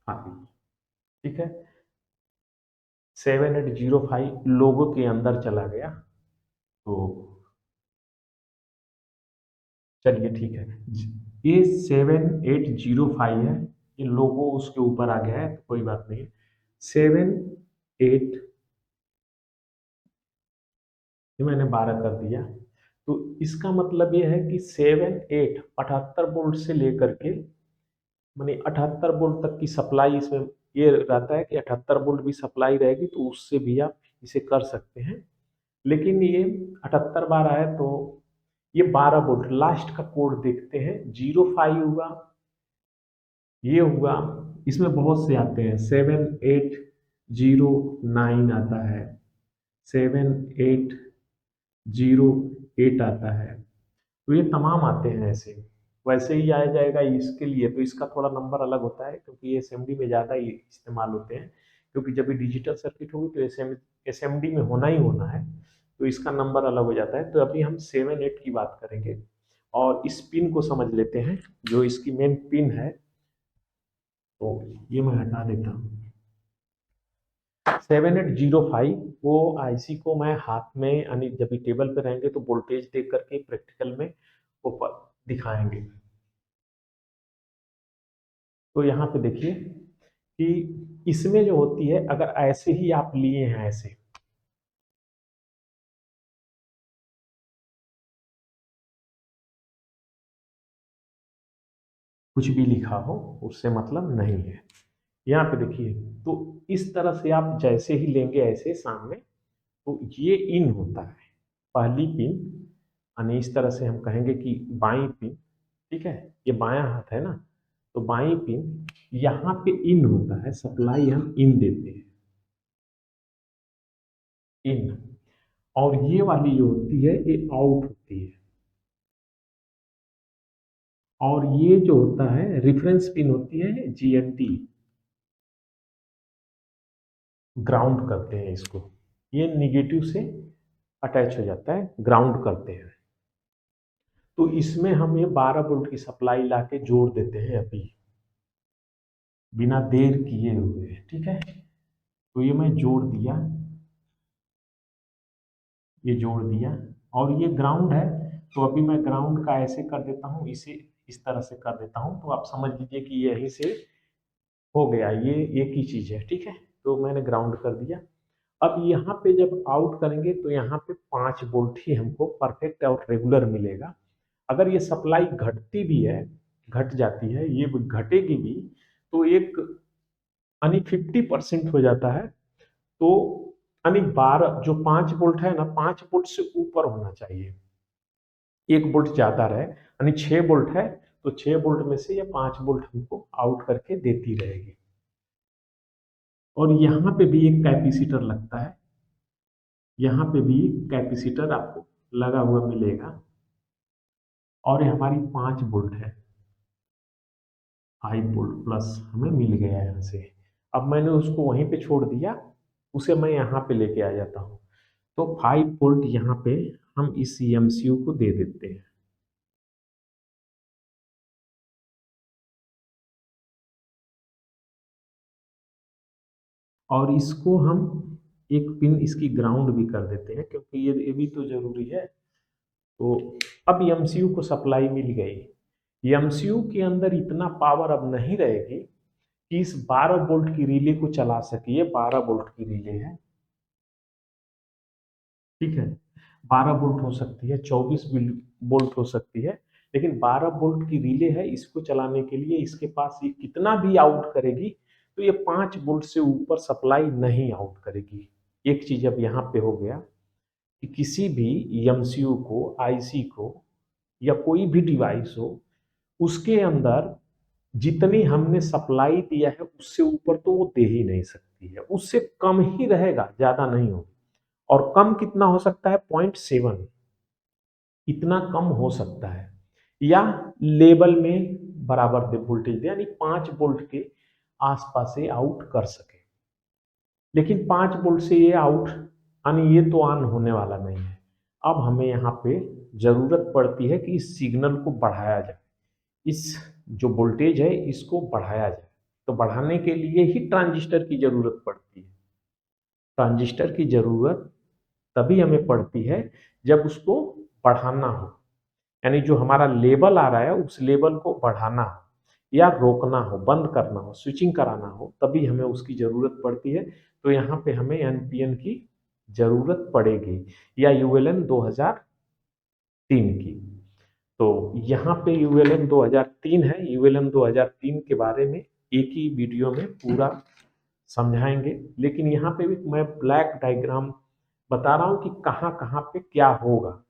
Five. ठीक है, 7805 लोगों के अंदर चला गया। तो चलिए ठीक है, ये 7805 है, ये लोगो उसके ऊपर आ गया है तो कोई बात नहीं। 7 8, ये मैंने 12 कर दिया। तो इसका मतलब ये है कि 7 8 78 वोल्ट से लेकर के, मानी 78 वोल्ट तक की सप्लाई इसमें ये रहता है कि 78 वोल्ट भी सप्लाई रहेगी तो उससे भी आप इसे कर सकते हैं। लेकिन ये 78 बार आया तो ये 12 वोल्ट, लास्ट का कोड देखते हैं। 05 हुआ, ये हुआ, इसमें बहुत से आते हैं। 7809 आता है, 7808 आता है, तो ये तमाम आते हैं ऐसे। वैसे ही आ जाएगा इसके लिए, तो इसका थोड़ा नंबर अलग होता है क्योंकि ये एसएमडी में ज़्यादा ही इस्तेमाल होते हैं, क्योंकि जब भी डिजिटल सर्किट होगी तो एसएमडी में होना ही होना है, तो इसका नंबर अलग हो जाता है। तो अभी हम 7 8 की बात करेंगे और इस पिन को समझ लेते हैं, जो इसकी मेन पिन है। तो ये मैं हटा देता हूँ। 7805, वो आईसी को मैं हाथ में यानी जब भी टेबल पे रहेंगे तो वोल्टेज देख करके प्रैक्टिकल में ऊपर दिखाएंगे। तो यहाँ पे देखिए कि इसमें जो होती है, अगर ऐसे ही आप लिए हैं, ऐसे कुछ भी लिखा हो उससे मतलब नहीं है। यहाँ पे देखिए, तो इस तरह से आप जैसे ही लेंगे ऐसे सामने, तो ये इन होता है पहली पिन, यानी इस तरह से हम कहेंगे कि बाई पिन। ठीक है, ये बायां हाथ है ना, तो बाई पिन यहाँ पे इन होता है, सप्लाई हम इन देते हैं, इन। और ये वाली जो होती है ये आउट होती है। और ये जो होता है रेफरेंस पिन होती है, जीएनडी, ग्राउंड करते हैं इसको। ये निगेटिव से अटैच हो जाता है, ग्राउंड करते हैं। तो इसमें हम ये 12 वोल्ट की सप्लाई लाके जोड़ देते हैं अभी, बिना देर किए हुए। ठीक है, तो ये मैं जोड़ दिया, ये जोड़ दिया, और ये ग्राउंड है। तो अभी मैं ग्राउंड का ऐसे कर देता हूँ, इसे इस तरह से कर देता हूँ, तो आप समझ लीजिए कि यहीं से हो गया, ये एक ही चीज है। ठीक है, तो मैंने ग्राउंड कर दिया। अब यहाँ पे जब आउट करेंगे तो यहाँ पे 5 वोल्ट ही हमको परफेक्ट और रेगुलर मिलेगा। अगर ये सप्लाई घटती भी है, घट जाती है, ये घटेगी भी, तो एक यानी 50% हो जाता है। तो यानी 12 जो 5 वोल्ट है ना, 5 वोल्ट से ऊपर होना चाहिए, 1 वोल्ट ज्यादा रहे, यानी 6 वोल्ट है तो 6 वोल्ट में से ये 5 वोल्ट हमको आउट करके देती रहेगी। और यहाँ पे भी एक कैपेसिटर लगता है, यहाँ पे भी कैपेसिटर आपको लगा हुआ मिलेगा, और ये हमारी 5 वोल्ट है, 5 वोल्ट प्लस हमें मिल गया यहाँ से। अब मैंने उसको वहीं पे छोड़ दिया, उसे मैं यहाँ पे लेके आ जाता हूँ। तो 5 वोल्ट यहाँ पे हम इस एमसीयू को दे देते हैं। और इसको हम एक पिन इसकी ग्राउंड भी कर देते हैं, क्योंकि ये भी तो जरूरी है। तो अब एमसीयू को सप्लाई मिल गई। एमसीयू के अंदर इतना पावर अब नहीं रहेगी कि इस 12 वोल्ट की रिले को चला सके। ये 12 वोल्ट की रिले है, ठीक है, 12 वोल्ट हो सकती है, 24 वोल्ट हो सकती है, लेकिन 12 वोल्ट की रिले है। इसको चलाने के लिए इसके पास ये कितना भी आउट करेगी तो ये 5 वोल्ट से ऊपर सप्लाई नहीं आउट करेगी। एक चीज अब यहाँ पे हो गया कि किसी भी एमसीयू को, आईसी को, या कोई भी डिवाइस हो, उसके अंदर जितनी हमने सप्लाई दिया है उससे ऊपर तो वो दे ही नहीं सकती है, उससे कम ही रहेगा, ज्यादा नहीं होगा। और कम कितना हो सकता है? 0.7, इतना कम हो सकता है। या लेवल में बराबर दे वोल्टेज दे, यानी 5 वोल्ट के आसपास से आउट कर सके। लेकिन 5 वोल्ट से ये आउट, यानी ये तो ऑन होने वाला नहीं है। अब हमें यहाँ पे जरूरत पड़ती है कि इस सिग्नल को बढ़ाया जाए, इस जो वोल्टेज है इसको बढ़ाया जाए। तो बढ़ाने के लिए ही ट्रांजिस्टर की जरूरत पड़ती है। ट्रांजिस्टर की जरूरत तभी हमें पड़ती है जब उसको बढ़ाना हो, यानी जो हमारा लेवल आ रहा है उस लेवल को बढ़ाना हो या रोकना हो, बंद करना हो, स्विचिंग कराना हो, तभी हमें उसकी जरूरत पड़ती है। तो यहाँ पे हमें एनपीएन की जरूरत पड़ेगी या यूएलएन 2003 की। तो यहाँ पे यूएलएन 2003 है। यूएलएन 2003 के बारे में एक ही वीडियो में पूरा समझाएंगे, लेकिन यहाँ पे भी मैं ब्लैक डायग्राम बता रहा हूँ कि कहाँ कहाँ पे क्या होगा।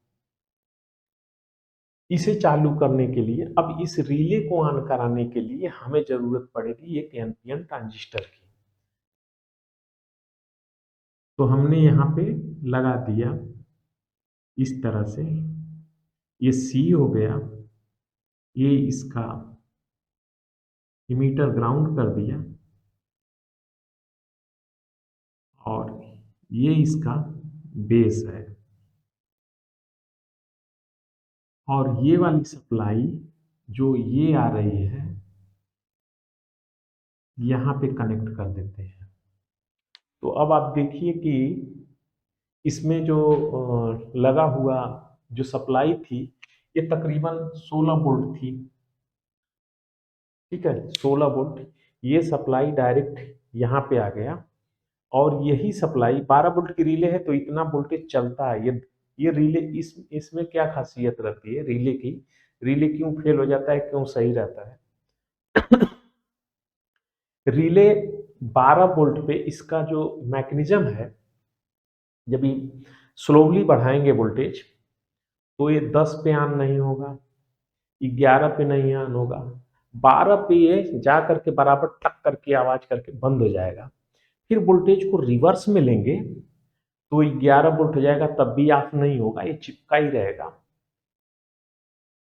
इसे चालू करने के लिए, अब इस रिले को ऑन कराने के लिए हमें जरूरत पड़ेगी एक एनपीएन ट्रांजिस्टर की। तो हमने यहाँ पे लगा दिया इस तरह से, ये सी हो गया, ये इसका इमीटर ग्राउंड कर दिया और ये इसका बेस है, और ये वाली सप्लाई जो ये आ रही है यहाँ पे कनेक्ट कर देते हैं। तो अब आप देखिए कि इसमें जो लगा हुआ जो सप्लाई थी ये तकरीबन 16 वोल्ट थी, ठीक है, 16 वोल्ट। ये सप्लाई डायरेक्ट यहाँ पे आ गया, और यही सप्लाई 12 वोल्ट की रिले है तो इतना वोल्टेज चलता है। ये रिले इसमें क्या खासियत रहती है रिले की, रिले क्यों फेल हो जाता है, क्यों सही रहता है? रिले 12 वोल्ट पे इसका जो मैकेनिज्म है, जब ये स्लोली बढ़ाएंगे वोल्टेज तो ये 10 पे ऑन नहीं होगा, 11 पे नहीं ऑन होगा, 12 पे ये जा करके बराबर टक करके आवाज करके बंद हो जाएगा। फिर वोल्टेज को रिवर्स में लेंगे तो 11 वोल्ट हो जाएगा, तब भी ऑफ नहीं होगा, ये चिपका ही रहेगा।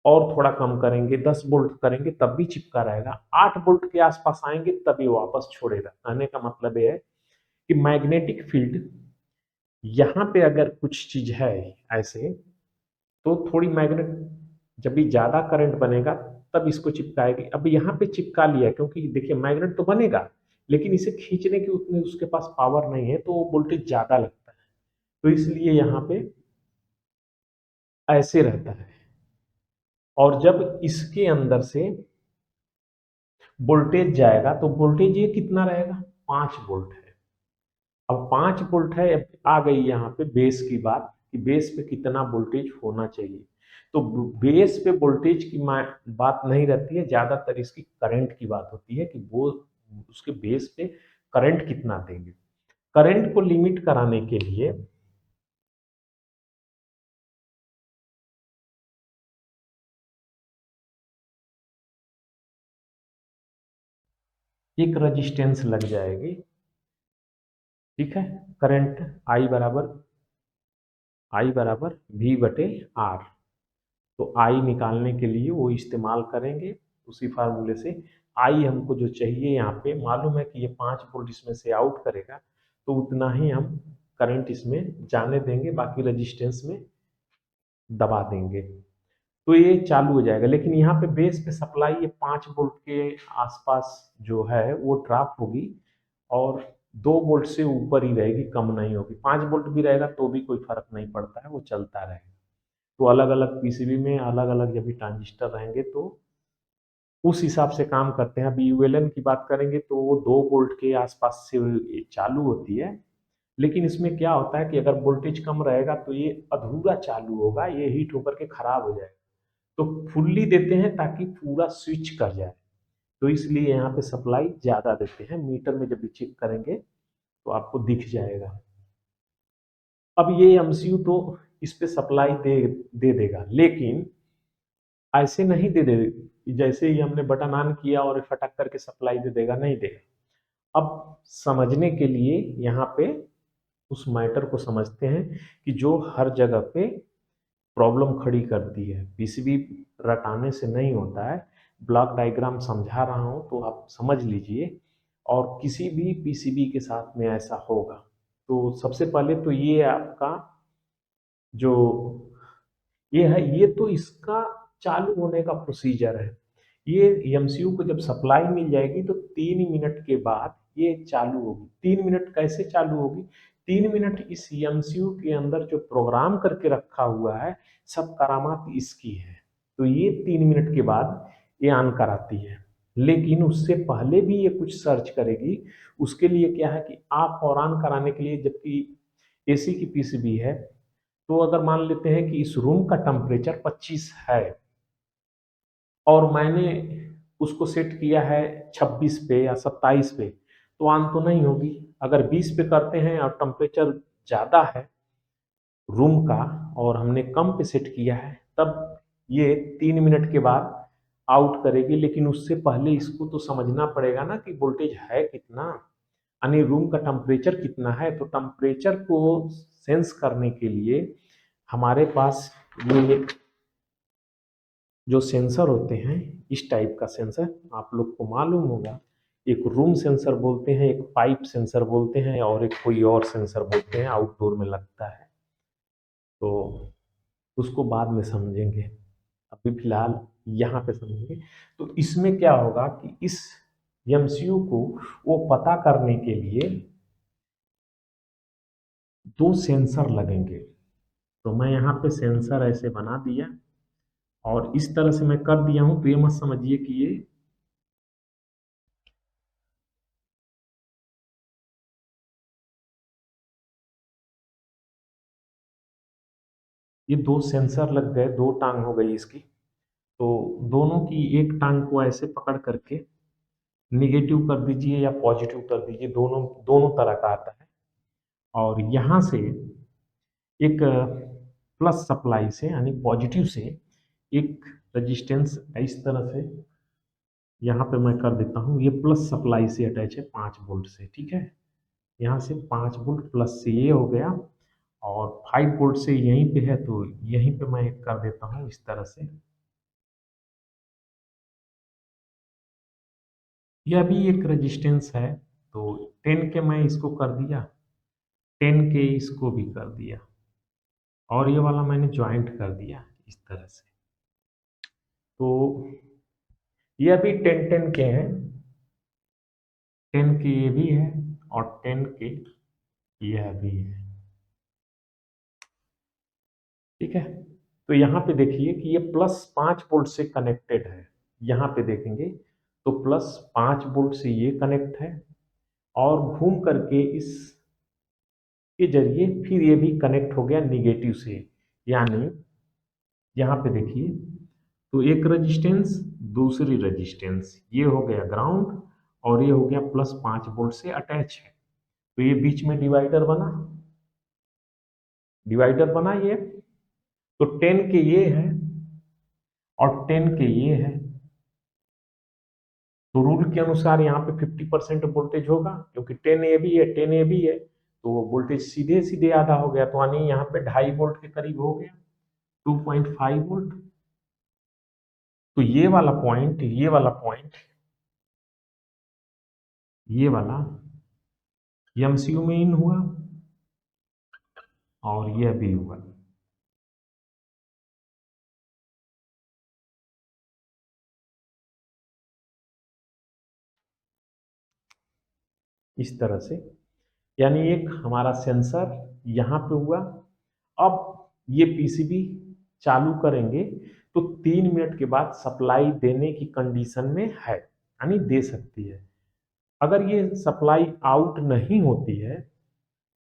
और थोड़ा कम करेंगे, 10 वोल्ट करेंगे तब भी चिपका रहेगा, 8 वोल्ट के आसपास आएंगे तभी वापस छोड़ेगा। कहने का मतलब ये है कि मैग्नेटिक फील्ड यहाँ पे अगर कुछ चीज है ऐसे, तो थोड़ी मैग्नेट जब भी ज्यादा करंट बनेगा तब इसको चिपकाएगी। अब यहाँ पे चिपका लिया क्योंकि देखिए मैग्नेट तो बनेगा लेकिन इसे खींचने की उतनी उसके पास पावर नहीं है, तो वोल्टेज ज्यादा लगता है, तो इसलिए यहाँ पे ऐसे रहता है। और जब इसके अंदर से वोल्टेज जाएगा तो वोल्टेज ये कितना रहेगा, 5 वोल्ट है। अब 5 वोल्ट है, अब आ गई यहाँ पे बेस की बात कि बेस पे कितना वोल्टेज होना चाहिए। तो बेस पे वोल्टेज की बात नहीं रहती है, ज्यादातर इसकी करंट की बात होती है कि वो उसके बेस पे करंट कितना देंगे। करंट को लिमिट कराने के लिए एक रेजिस्टेंस लग जाएगी, ठीक है। करंट आई बराबर वी बटे आर। तो आई निकालने के लिए वो इस्तेमाल करेंगे उसी फार्मूले से। आई हमको जो चाहिए यहाँ पे मालूम है कि ये 5 वोल्ट इसमें से आउट करेगा, तो उतना ही हम करंट इसमें जाने देंगे, बाकी रेजिस्टेंस में दबा देंगे तो ये चालू हो जाएगा। लेकिन यहाँ पे बेस पे सप्लाई ये 5 वोल्ट के आसपास जो है वो ड्रॉप होगी और 2 वोल्ट से ऊपर ही रहेगी, कम नहीं होगी। 5 वोल्ट भी रहेगा तो भी कोई फर्क नहीं पड़ता है, वो चलता रहेगा। तो अलग अलग पीसीबी में अलग अलग जब भी ट्रांजिस्टर रहेंगे तो उस हिसाब से काम करते हैं। अभी यूएलएन की बात करेंगे तो वो 2 वोल्ट के आसपास से चालू होती है, लेकिन इसमें क्या होता है कि अगर वोल्टेज कम रहेगा तो ये अधूरा चालू होगा, ये हीट होकर के खराब हो जाएगा। तो फुल्ली देते हैं ताकि पूरा स्विच कर जाए, तो इसलिए यहाँ पे सप्लाई ज्यादा देते हैं। मीटर में जब भी चेक करेंगे तो आपको दिख जाएगा। अब ये एमसीयू तो इस पे सप्लाई दे देगा, लेकिन ऐसे नहीं दे दे जैसे ही हमने बटन ऑन किया और फटक करके सप्लाई दे देगा, नहीं देगा। अब समझने के लिए यहाँ पे उस मैटर को समझते हैं कि जो हर जगह पे प्रॉब्लम खड़ी करती है, पीसीबी रटाने से नहीं होता है। ब्लॉक डायग्राम समझा रहा हूं तो आप समझ लीजिए, और किसी भी पीसीबी के साथ में ऐसा होगा। तो सबसे पहले तो ये आपका जो ये है, ये तो इसका चालू होने का प्रोसीजर है ये एमसीयू को जब सप्लाई मिल जाएगी तो 3 मिनट के बाद ये चालू होगी। 3 मिनट कैसे चालू होगी? 3 मिनट इस एमसीयू के अंदर जो प्रोग्राम करके रखा हुआ है, सब करामात इसकी है। तो ये 3 मिनट के बाद ये ऑन कराती है। लेकिन उससे पहले भी ये कुछ सर्च करेगी। उसके लिए क्या है कि ऑफ और ऑन कराने के लिए, जबकि एसी की पीसीबी है, तो अगर मान लेते हैं कि इस रूम का टेम्परेचर 25 है और मैंने उसको सेट किया है 26 पे या 27 पे, तो ऑन तो नहीं होगी। अगर 20 पे करते हैं और टेम्परेचर ज़्यादा है रूम का और हमने कम पे सेट किया है, तब ये 3 मिनट के बाद आउट करेगी। लेकिन उससे पहले इसको तो समझना पड़ेगा ना कि वोल्टेज है कितना, यानी रूम का टेम्परेचर कितना है। तो टेम्परेचर को सेंस करने के लिए हमारे पास ये जो सेंसर होते हैं, इस टाइप का सेंसर आप लोग को मालूम होगा। एक रूम सेंसर बोलते हैं, एक पाइप सेंसर बोलते हैं, और एक कोई और सेंसर बोलते हैं, आउटडोर में लगता है। तो उसको बाद में समझेंगे, अभी फिलहाल यहाँ पे समझेंगे। तो इसमें क्या होगा कि इस एमसीयू को वो पता करने के लिए 2 सेंसर लगेंगे। तो मैं यहाँ पे सेंसर ऐसे बना दिया और इस तरह से मैं कर दिया हूँ। तो ये मत समझिए कि ये 2 सेंसर लग गए, 2 टांग हो गई इसकी। तो दोनों की एक टांग को ऐसे पकड़ करके निगेटिव कर दीजिए या पॉजिटिव कर दीजिए, दोनों दोनों तरह का आता है। और यहाँ से एक प्लस सप्लाई से यानी पॉजिटिव से एक रजिस्टेंस इस तरह से यहाँ पे मैं कर देता हूँ। ये प्लस सप्लाई से अटैच है 5 वोल्ट से, ठीक है। यहाँ से 5 वोल्ट प्लस से ये हो गया, और 5 वोल्ट से यहीं पे है, तो यहीं पे मैं कर देता हूँ इस तरह से। यह भी एक रेजिस्टेंस है, तो 10 के मैं इसको कर दिया, 10 के इसको भी कर दिया, और ये वाला मैंने ज्वाइंट कर दिया इस तरह से। तो ये अभी 10-10 के हैं, 10 के ये भी है और 10 के यह भी है, ठीक है। तो यहाँ पे देखिए कि ये प्लस 5 वोल्ट से कनेक्टेड है। यहाँ पे देखेंगे तो प्लस 5 वोल्ट से ये कनेक्ट है, और घूम करके इस के जरिए फिर ये भी कनेक्ट हो गया निगेटिव से। यानी यहाँ पे देखिए, तो एक रजिस्टेंस, दूसरी रजिस्टेंस, ये हो गया ग्राउंड और ये हो गया प्लस 5 वोल्ट से अटैच है। तो ये बीच में डिवाइडर बना, डिवाइडर बना ये। तो 10 के ये है और 10 के ये है, तो रूल के अनुसार यहाँ पे 50% वोल्टेज होगा, क्योंकि 10 ए भी है 10 ए भी है, तो वोल्टेज सीधे सीधे आधा हो गया। तो यानी यहाँ पे 2.5 वोल्ट के करीब हो गया, 2.5 वोल्ट। तो ये वाला पॉइंट ये वाला एमसीयू में इन हुआ और यह भी हुआ। इस तरह से, यानी एक हमारा सेंसर यहाँ पे हुआ। अब ये पीसीबी चालू करेंगे तो 3 मिनट के बाद सप्लाई देने की कंडीशन में है, यानी दे सकती है। अगर ये सप्लाई आउट नहीं होती है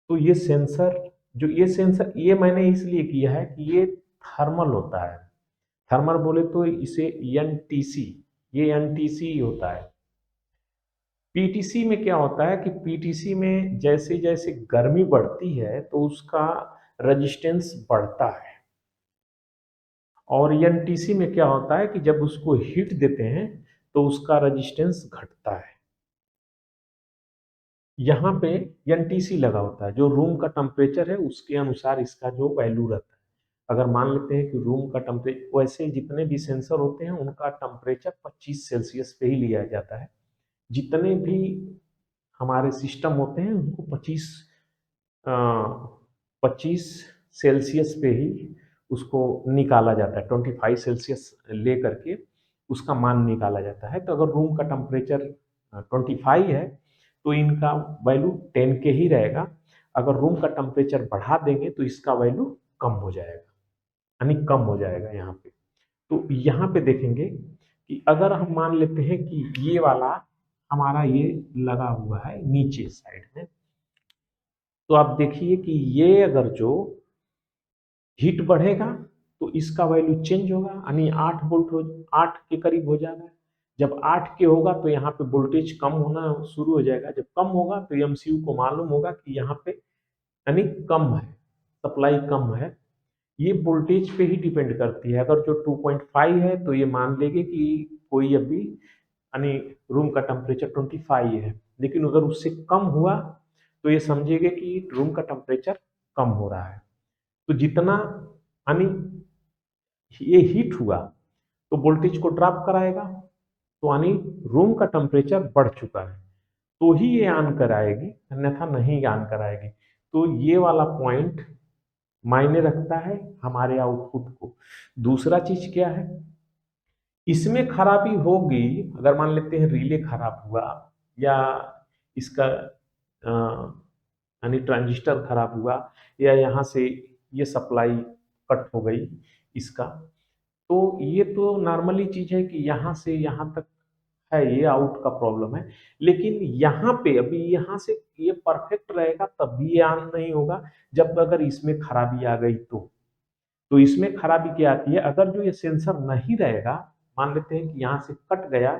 तो ये सेंसर, जो ये सेंसर ये मैंने इसलिए किया है कि ये थर्मल होता है। थर्मल बोले तो इसे एनटीसी, ये एनटीसी होता है। पीटीसी में क्या होता है कि पीटीसी में जैसे जैसे गर्मी बढ़ती है तो उसका रेजिस्टेंस बढ़ता है, और एनटीसी में क्या होता है कि जब उसको हीट देते हैं तो उसका रेजिस्टेंस घटता है। यहाँ पे एनटीसी लगा होता है, जो रूम का टेम्परेचर है उसके अनुसार इसका जो वैल्यू रहता है। अगर मान लेते हैं कि रूम का टेम्परेचर, वैसे जितने भी सेंसर होते हैं उनका टेम्परेचर 25 सेल्सियस पे ही लिया जाता है। जितने भी हमारे सिस्टम होते हैं उनको 25 सेल्सियस पे ही उसको निकाला जाता है, 25 सेल्सियस ले करके उसका मान निकाला जाता है। तो अगर रूम का टेम्परेचर 25 है तो इनका वैल्यू 10 के ही रहेगा। अगर रूम का टेम्परेचर बढ़ा देंगे तो इसका वैल्यू कम हो जाएगा, यानी कम हो जाएगा यहाँ पे। तो यहाँ पे देखेंगे कि अगर हम मान लेते हैं कि ये वाला हमारा ये लगा हुआ है नीचे साइड में, तो आप देखिए कि ये अगर जो हीट बढ़ेगा तो इसका वैल्यू चेंज होगा, यानी 8 वोल्ट 8 के करीब हो जाएगा। जब 8 के होगा तो यहाँ पे वोल्टेज कम होना शुरू हो जाएगा। जब कम होगा तो एमसीयू को मालूम होगा कि यहाँ पे यानी कम है, सप्लाई कम है। ये वोल्टेज पे ही डिपेंड करती है। अगर जो 2.5 है तो ये मान लेंगे कि कोई अभी यानी रूम का टेम्परेचर 25 है, लेकिन अगर उससे कम हुआ तो ये समझेंगे कि रूम का टेम्परेचर कम हो रहा है। तो जितना यानी ये हीट हुआ तो वोल्टेज को ड्रॉप कराएगा, तो यानी रूम का टेम्परेचर बढ़ चुका है तो ही ये ऑन कराएगी, अन्यथा नहीं ऑन कराएगी। तो ये वाला पॉइंट मायने रखता है हमारे आउटपुट को। दूसरा चीज क्या है, इसमें खराबी होगी अगर मान लेते हैं रिले खराब हुआ या इसका यानी ट्रांजिस्टर खराब हुआ या यहाँ से ये सप्लाई कट हो गई इसका, तो ये तो नॉर्मली चीज है कि यहाँ से यहाँ तक है, ये आउट का प्रॉब्लम है। लेकिन यहाँ पे अभी यहाँ से ये परफेक्ट रहेगा तब भी ये ऑन नहीं होगा जब अगर इसमें खराबी आ गई तो इसमें खराबी क्या आती है, अगर जो ये सेंसर नहीं रहेगा, मान लेते हैं कि यहाँ से कट गया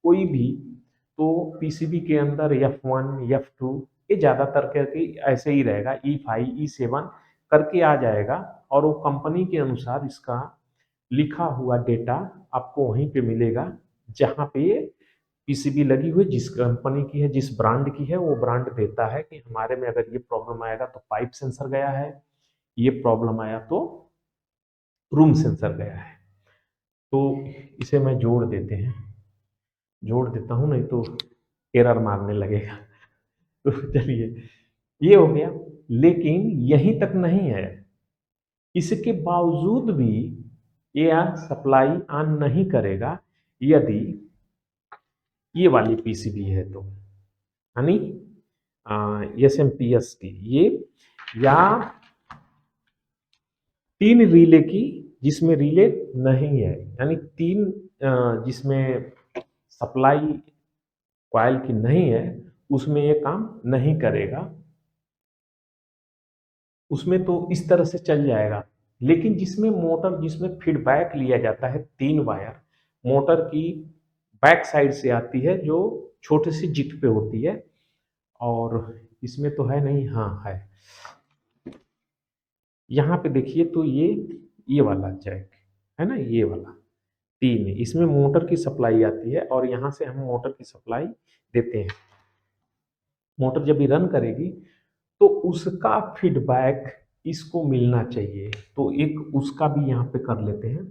कोई भी, तो पीसीबी के अंदर F1 F2 ये ज्यादातर करके ऐसे ही रहेगा, E5 E7 करके आ जाएगा और वो कंपनी के अनुसार इसका लिखा हुआ डेटा आपको वहीं पे मिलेगा जहाँ पे पीसीबी लगी हुई जिस कंपनी की है, जिस ब्रांड की है, वो ब्रांड देता है कि हमारे में अगर ये प्रॉब्लम आएगा तो पाइप सेंसर गया है, ये प्रॉब्लम आया तो रूम सेंसर गया है। तो इसे मैं जोड़ देते हैं, जोड़ देता हूँ नहीं तो एरर मारने लगेगा। तो चलिए ये हो गया, लेकिन यहीं तक नहीं है, इसके बावजूद भी ये सप्लाई ऑन नहीं करेगा यदि ये वाली पीसीबी है तो, यानी एसएमपीएस की ये, या 3 रिले की जिसमें रिले नहीं है, यानी 3 जिसमें सप्लाई कॉइल की नहीं है उसमें ये काम नहीं करेगा, उसमें तो इस तरह से चल जाएगा। लेकिन जिसमें मोटर, जिसमें फीडबैक लिया जाता है 3 वायर मोटर की बैक साइड से आती है जो छोटे से जिट पे होती है, और इसमें तो है नहीं, हाँ है, यहाँ पे देखिए तो ये वाला जैक है ना, ये वाला 3 इसमें मोटर की सप्लाई आती है और यहाँ से हम मोटर की सप्लाई देते हैं। मोटर जब भी रन करेगी तो उसका फीडबैक इसको मिलना चाहिए, तो एक उसका भी यहाँ पे कर लेते हैं।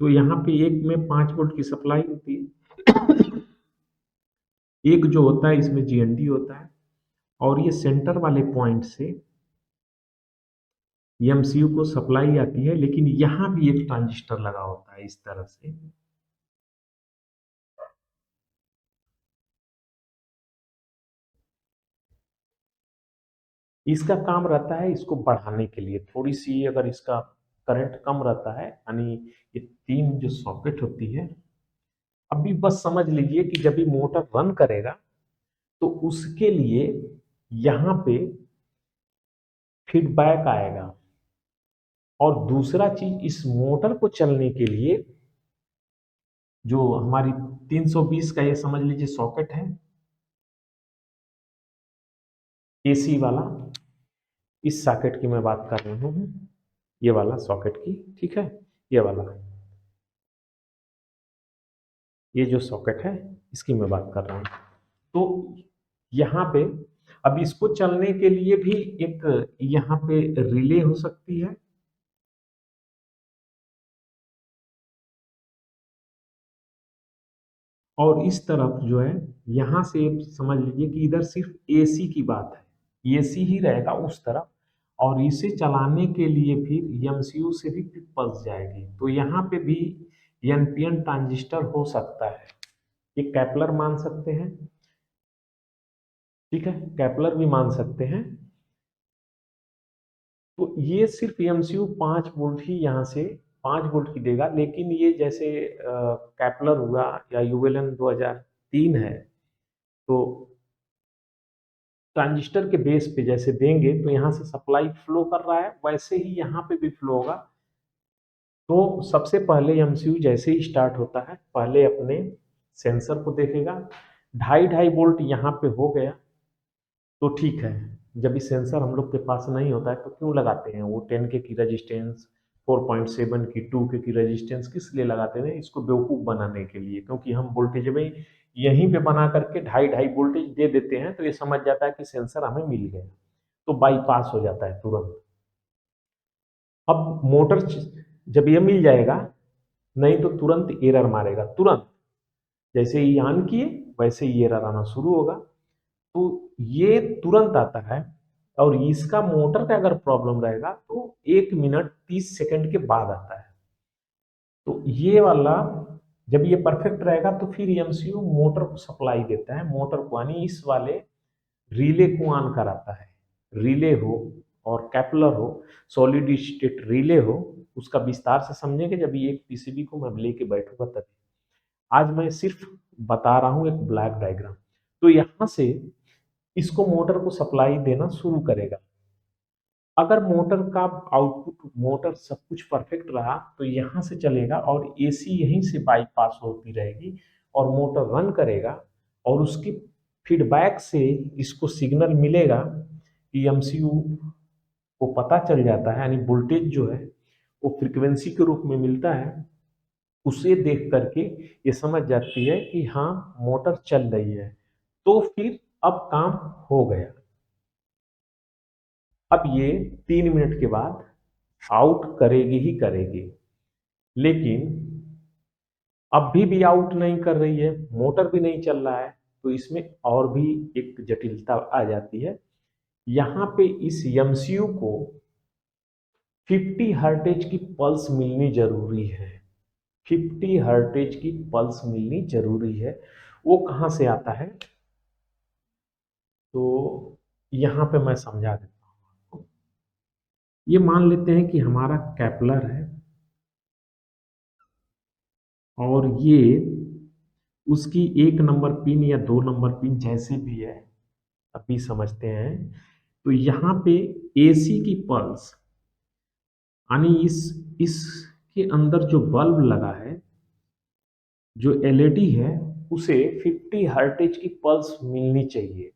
तो यहाँ पे एक में 5 वोल्ट की सप्लाई होती है, एक जो होता है इसमें जीएनडी होता है, और ये सेंटर वाले पॉइंट से एमसीयू को सप्लाई आती है, लेकिन यहाँ भी एक ट्रांजिस्टर लगा होता है इस तरह से। इसका काम रहता है इसको बढ़ाने के लिए, थोड़ी सी अगर इसका करंट कम रहता है, यानी ये 3 जो सॉकेट होती है, अभी बस समझ लीजिए कि जब भी मोटर रन करेगा तो उसके लिए यहाँ पे फीडबैक आएगा। और दूसरा चीज, इस मोटर को चलने के लिए जो हमारी 320 का ये समझ लीजिए सॉकेट है एसी वाला, इस सॉकेट की मैं बात कर रहा हूँ, ये वाला सॉकेट की, ठीक है, ये वाला, ये जो सॉकेट है इसकी मैं बात कर रहा हूँ। तो यहाँ पे अब इसको चलने के लिए भी एक यहाँ पे रिले हो सकती है, और इस तरफ जो है यहाँ से समझ लीजिए कि इधर सिर्फ एसी की बात है, एसी ही रहेगा उस तरफ, और इसे चलाने के लिए फिर एमसीयू से भी फिर पल्स जाएगी। तो यहाँ पे भी एनपीएन ट्रांजिस्टर हो सकता है, ये कैपलर मान सकते हैं, ठीक है, कैपलर भी मान सकते हैं। तो ये सिर्फ एमसीयू 5 वोल्ट ही यहाँ से 5 वोल्ट की देगा, लेकिन ये जैसे कैपलर हुआ या यूएलएन 2003 है, तो ट्रांजिस्टर के बेस पे जैसे देंगे तो यहाँ से सप्लाई फ्लो कर रहा है, वैसे ही यहाँ पे भी फ्लो होगा। तो सबसे पहले एमसीयू जैसे ही स्टार्ट होता है, पहले अपने सेंसर को देखेगा, 2.5 वोल्ट यहाँ पे हो गया तो ठीक है। जब ये सेंसर हम लोग के पास नहीं होता है तो क्यों लगाते हैं, वो 10 के की रजिस्टेंस, 4.7 की, 2 के की रजिस्टेंस किस लिए लगाते हैं, इसको बेवकूफ़ बनाने के लिए, क्योंकि हम वोल्टेज में यहीं पे बना करके 2.5 वोल्टेज दे देते हैं तो ये समझ जाता है कि सेंसर हमें मिल गया, तो बाईपास हो जाता है तुरंत। अब मोटर जब ये मिल जाएगा, नहीं तो तुरंत एरर मारेगा, तुरंत जैसे ही ऑन किए वैसे ही एरर आना शुरू होगा। तो ये तुरंत आता है, और इसका मोटर का अगर प्रॉब्लम रहेगा तो 1 मिनट 30 सेकंड के बाद आता है। तो ये वाला जब ये परफेक्ट रहेगा तो फिर एमसीयू मोटर को सप्लाई देता है, मोटर को यानी इस वाले रिले को ऑन कराता है। रिले हो और कैपलर हो, सॉलिड स्टेट रिले हो, उसका विस्तार से समझेंगे जब ये एक पीसीबी को मैं लेके बैठूंगा तभी। आज मैं सिर्फ बता रहा हूँ एक ब्लैक डायग्राम। तो यहाँ से इसको मोटर को सप्लाई देना शुरू करेगा। अगर मोटर का आउटपुट, मोटर सब कुछ परफेक्ट रहा तो यहाँ से चलेगा और एसी यहीं से बाईपास होती रहेगी और मोटर रन करेगा, और उसकी फीडबैक से इसको सिग्नल मिलेगा कि एमसीयू को पता चल जाता है, यानी वोल्टेज जो है वो फ्रीक्वेंसी के रूप में मिलता है। उसे देख करके ये समझ जाती है कि हाँ मोटर चल रही है, तो फिर अब काम हो गया। अब ये 3 मिनट के बाद आउट करेगी ही करेगी, लेकिन अब भी आउट नहीं कर रही है, मोटर भी नहीं चल रहा है। तो इसमें और भी एक जटिलता आ जाती है। यहाँ पे इस एमसीयू को 50 हर्टेज की पल्स मिलनी जरूरी है। 50 हर्टेज की पल्स मिलनी जरूरी है। वो कहाँ से आता है, तो यहाँ पे मैं समझा देता हूँ आपको। ये मान लेते हैं कि हमारा कैपलर है, और ये उसकी 1 नंबर पिन या 2 नंबर पिन जैसे भी है, अभी समझते हैं। तो यहाँ पे एसी की पल्स, यानी इसके अंदर जो बल्ब लगा है, जो एलईडी है, उसे 50 हर्टेज की पल्स मिलनी चाहिए।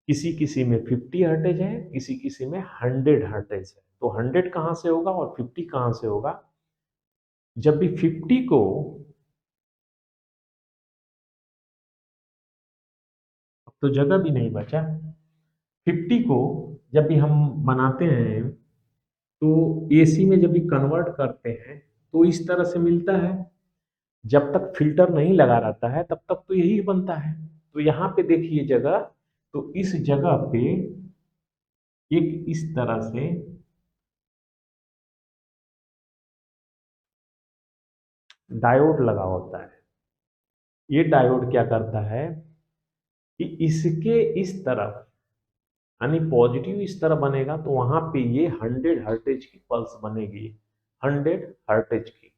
किसी किसी में 50 हर्टेज है, किसी किसी में 100 हर्टेज है। तो 100 कहाँ से होगा और 50 कहाँ से होगा, जब भी 50 को, अब तो जगह भी नहीं बचा, 50 को जब भी हम बनाते हैं तो एसी में जब भी कन्वर्ट करते हैं तो इस तरह से मिलता है। जब तक फिल्टर नहीं लगा रहता है तब तक तो यही बनता है। तो यहाँ पे देखिए जगह, तो इस जगह पे एक इस तरह से डायोड लगा होता है। ये डायोड क्या करता है कि इसके इस तरफ, यानी पॉजिटिव इस तरह बनेगा तो वहां पे ये 100 हर्टेज की पल्स बनेगी, 100 हर्टेज की।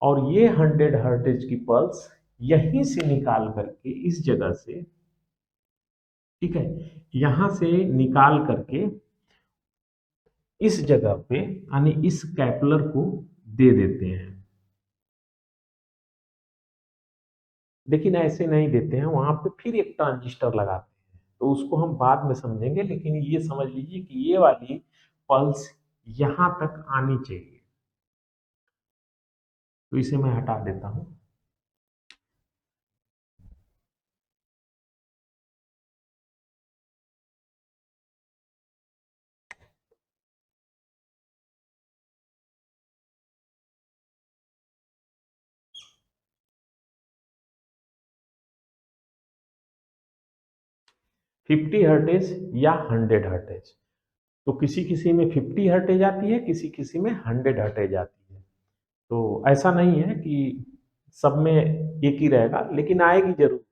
और ये 100 हर्टेज की पल्स यहीं से निकाल करके इस जगह से, ठीक है, यहां से निकाल करके इस जगह पे, यानी इस कैपलर को दे देते हैं। लेकिन ऐसे नहीं देते हैं, वहां पे फिर एक ट्रांजिस्टर लगाते हैं, तो उसको हम बाद में समझेंगे। लेकिन ये समझ लीजिए कि ये वाली पल्स यहां तक आनी चाहिए। तो इसे मैं हटा देता हूं। 50 हर्टेज या 100 हर्टेज, तो किसी किसी में 50 हर्टेज आती है, किसी किसी में 100 हर्टेज आती है। तो ऐसा नहीं है कि सब में एक ही रहेगा, लेकिन आएगी जरूर।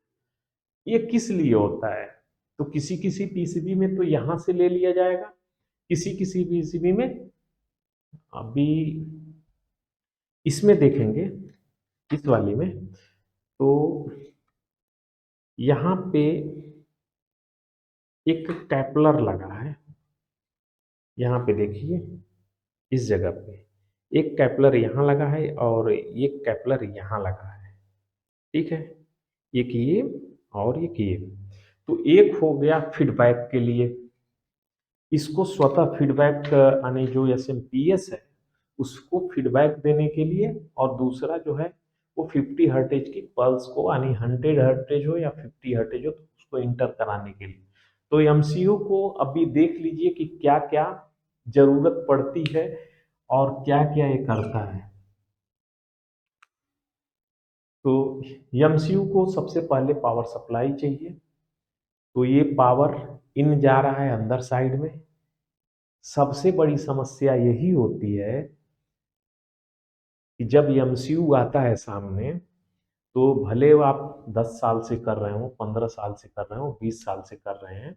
ये किस लिए होता है? तो किसी किसी पीसीबी में तो यहां से ले लिया जाएगा, किसी किसी पीसीबी में, अभी इसमें देखेंगे, इस वाली में, तो यहाँ पे एक स्टेपलर लगा है। यहाँ पे देखिए, इस जगह पे एक कैपलर यहाँ लगा है और एक कैपलर यहाँ लगा है। ठीक है, एक ये और एक ये। तो एक हो गया फीडबैक के लिए, इसको स्वतः फीडबैक यानी जो एसएमपीएस है उसको फीडबैक देने के लिए, और दूसरा जो है वो 50 हर्टेज की पल्स को, यानी 100 हर्टेज हो या 50 हर्टेज हो, तो उसको इंटर कराने के लिए। तो एमसीयू को अभी देख लीजिए कि क्या क्या जरूरत पड़ती है और क्या क्या ये करता है। तो एमसीयू को सबसे पहले पावर सप्लाई चाहिए, तो ये पावर इन जा रहा है अंदर साइड में। सबसे बड़ी समस्या यही होती है कि जब एमसीयू आता है सामने, तो भले वो आप 10 साल से कर रहे हो, 15 साल से कर रहे हो, 20 साल से कर रहे हैं,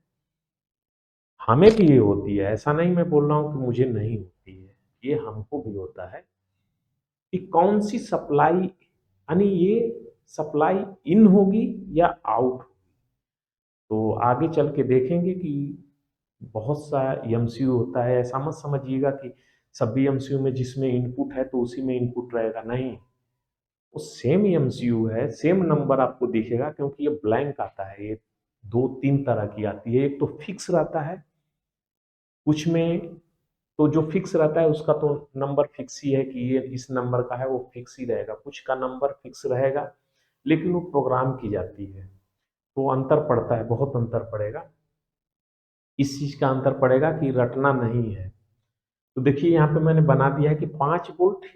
हमें भी ये होती है। ऐसा नहीं मैं बोल रहा हूँ कि मुझे नहीं होती है, ये हमको भी होता है कि कौन सी सप्लाई, यानी ये सप्लाई इन होगी या आउट। तो आगे चल के देखेंगे कि बहुत सा एमसीयू होता है। ऐसा मत समझिएगा कि सभी एमसीयू में जिसमें इनपुट है तो उसी में इनपुट रहेगा, नहीं। वो सेम एमसीयू है, सेम नंबर आपको दिखेगा, क्योंकि ये ब्लैंक आता है। ये दो तीन तरह की आती है, एक तो फिक्स रहता है, कुछ में तो जो फिक्स रहता है उसका तो नंबर फिक्स ही है कि ये इस नंबर का है, वो फिक्स ही रहेगा। कुछ का नंबर फिक्स रहेगा लेकिन वो प्रोग्राम की जाती है, तो अंतर पड़ता है, बहुत अंतर पड़ेगा। इस चीज का अंतर पड़ेगा कि रटना नहीं है। तो देखिए यहाँ पे मैंने बना दिया है कि 5 वोल्ट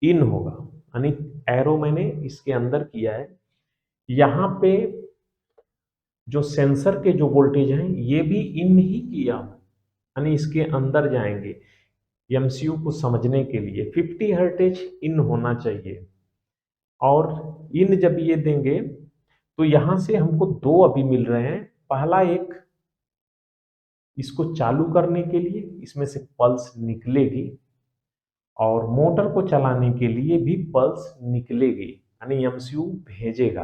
इन होगा, यानी एरो मैंने इसके अंदर किया है। यहाँ पे जो सेंसर के जो वोल्टेज हैं ये भी इन ही किया, यानी इसके अंदर जाएंगे एमसीयू को समझने के लिए। 50 हर्टेज इन होना चाहिए, और इन जब ये देंगे तो यहां से हमको दो अभी मिल रहे हैं। पहला एक, इसको चालू करने के लिए इसमें से पल्स निकलेगी, और मोटर को चलाने के लिए भी पल्स निकलेगी, यानी एमसीयू भेजेगा।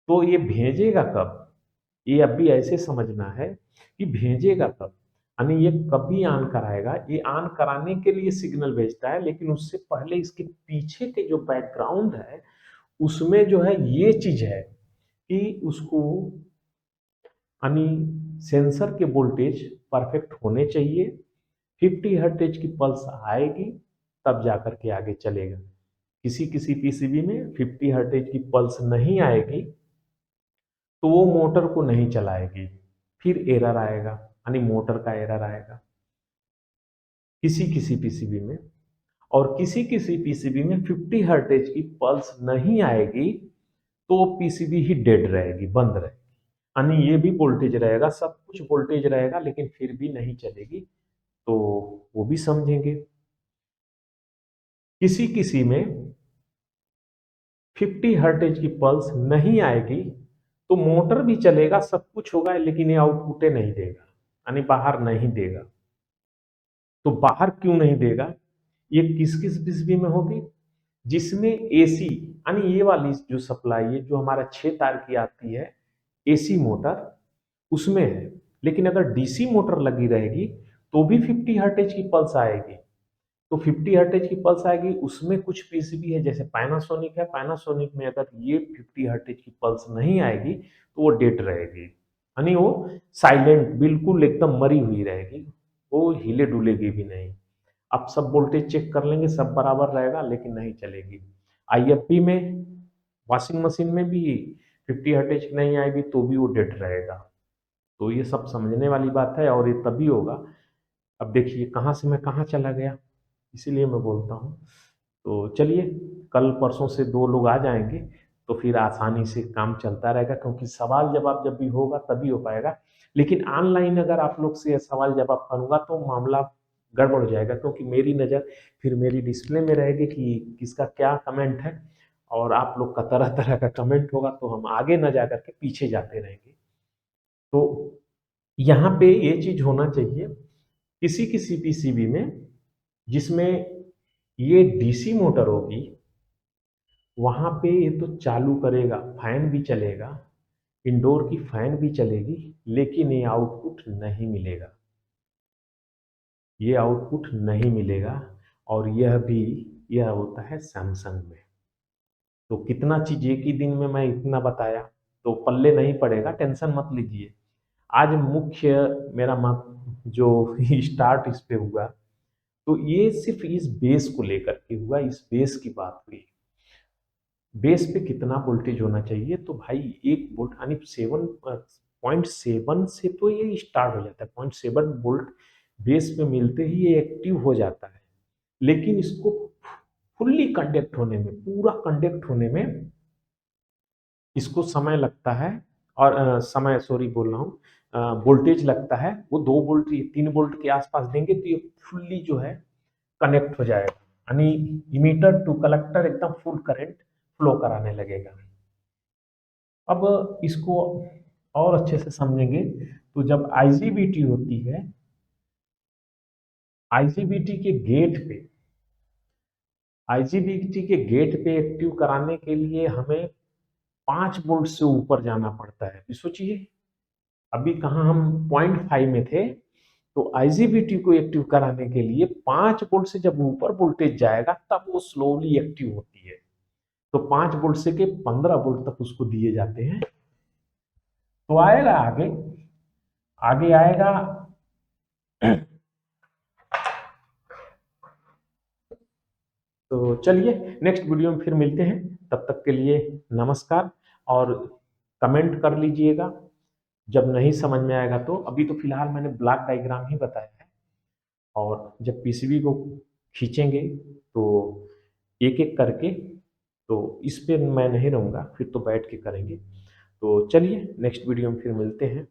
तो ये भेजेगा कब, ये अभी ऐसे समझना है कि भेजेगा कब, यानी ये कभी ऑन कराएगा। ये ऑन कराने के लिए सिग्नल भेजता है, लेकिन उससे पहले इसके पीछे के जो बैकग्राउंड है उसमें जो है ये चीज है कि उसको, यानी सेंसर के वोल्टेज परफेक्ट होने चाहिए। 50 हर्टेज की पल्स आएगी तब जाकर के आगे चलेगा। किसी किसी पीसीबी में 50 हर्टेज की पल्स नहीं आएगी तो वो मोटर को नहीं चलाएगी, फिर एरर आएगा, यानी मोटर का एरर आएगा किसी किसी पीसीबी में। और किसी किसी पीसीबी में 50 हर्टेज की पल्स नहीं आएगी तो वो पीसीबी ही डेड रहेगी, बंद रहेगी, यानी ये भी वोल्टेज रहेगा, सब कुछ वोल्टेज रहेगा, लेकिन फिर भी नहीं चलेगी। तो वो भी समझेंगे। किसी किसी में 50 हर्टेज की पल्स नहीं आएगी तो मोटर भी चलेगा, सब कुछ होगा, लेकिन ये आउटपुट नहीं देगा, यानी बाहर नहीं देगा। तो बाहर क्यों नहीं देगा, ये किस किस बिजली में होगी, जिसमें एसी, यानी ये वाली जो सप्लाई है जो हमारा 6 तार की आती है एसी मोटर, उसमें है। लेकिन अगर डीसी मोटर लगी रहेगी तो भी 50 हर्टेज की पल्स आएगी। तो 50 हर्टेज की पल्स आएगी, उसमें कुछ पीसीबी है जैसे पैनासोनिक है, पैनासोनिक में अगर ये 50 हर्टेज की पल्स नहीं आएगी तो वो डेड रहेगी, यानी वो साइलेंट, बिल्कुल एकदम मरी हुई रहेगी, वो हिले डुलेगी भी नहीं। आप सब वोल्टेज चेक कर लेंगे, सब बराबर रहेगा, लेकिन नहीं चलेगी। आईएफबी में, वॉशिंग मशीन में भी 50 हर्टेज नहीं आएगी तो भी वो डेड रहेगा। तो ये सब समझने वाली बात है, और ये तभी होगा। अब देखिए कहाँ से मैं कहाँ चला गया, इसीलिए मैं बोलता हूँ। तो चलिए, कल परसों से 2 लोग आ जाएंगे, तो फिर आसानी से काम चलता रहेगा, क्योंकि सवाल जवाब जब भी होगा तभी हो पाएगा। लेकिन ऑनलाइन अगर आप लोग से सवाल जवाब करूँगा तो मामला गड़बड़ हो जाएगा, क्योंकि मेरी नज़र फिर मेरी डिस्प्ले में रहेगी कि किसका क्या कमेंट है, और आप लोग का तरह तरह का कमेंट होगा, तो हम आगे न जा करके पीछे जाते रहेंगे। तो यहाँ पे ये चीज़ होना चाहिए किसी किसी पीसीबी में जिसमें ये डीसी मोटर होगी, वहाँ पे ये तो चालू करेगा, फैन भी चलेगा, इंडोर की फैन भी चलेगी, लेकिन ये आउटपुट नहीं मिलेगा, ये आउटपुट नहीं मिलेगा। और यह होता है सैमसंग में। तो कितना चीज़ एक ही दिन में मैं इतना बताया तो पल्ले नहीं पड़ेगा, टेंशन मत लीजिए। आज मुख्य मेरा मत जो स्टार्ट इस पे हुआ, तो ये सिर्फ इस बेस को लेकर के हुआ, इस बेस की बात हुई। बेस पे कितना वोल्टेज होना चाहिए, तो भाई 1 वोल्ट यानी 7.7 से तो ये स्टार्ट हो जाता है। 0.7 वोल्ट बेस पे मिलते ही ये एक्टिव हो जाता है। लेकिन इसको फुल्ली कंडक्ट होने में, पूरा कंडक्ट होने में इसको समय लगता है, और समय सॉरी बोल रहा हूँ, वोल्टेज लगता है। वो 2 वोल्ट 3 वोल्ट के आसपास देंगे तो ये फुल्ली जो है कनेक्ट हो जाएगा, यानी इमीटर टू कलेक्टर एकदम फुल करंट फ्लो कराने लगेगा। अब इसको और अच्छे से समझेंगे तो जब आईजीबीटी होती है, आईजीबीटी के गेट पे, आईजीबीटी के गेट पे एक्टिव कराने के लिए हमें 5 वोल्ट से ऊपर जाना पड़ता है। तो सोचिए अभी कहाँ हम 0.5 में थे, तो आईजीबीटी को एक्टिव कराने के लिए 5 वोल्ट से जब ऊपर वोल्टेज जाएगा तब वो स्लोली एक्टिव होती है। तो 5 वोल्ट से के 15 वोल्ट तक उसको दिए जाते हैं। तो आएगा आगे, आगे आएगा तो चलिए नेक्स्ट वीडियो में फिर मिलते हैं, तब तक के लिए नमस्कार। और कमेंट कर लीजिएगा जब नहीं समझ में आएगा तो। अभी तो फिलहाल मैंने ब्लॉक डायग्राम ही बताया है, और जब पीसीबी को खींचेंगे तो एक एक करके, तो इस पे मैं नहीं रहूँगा, फिर तो बैठ के करेंगे। तो चलिए नेक्स्ट वीडियो में फिर मिलते हैं।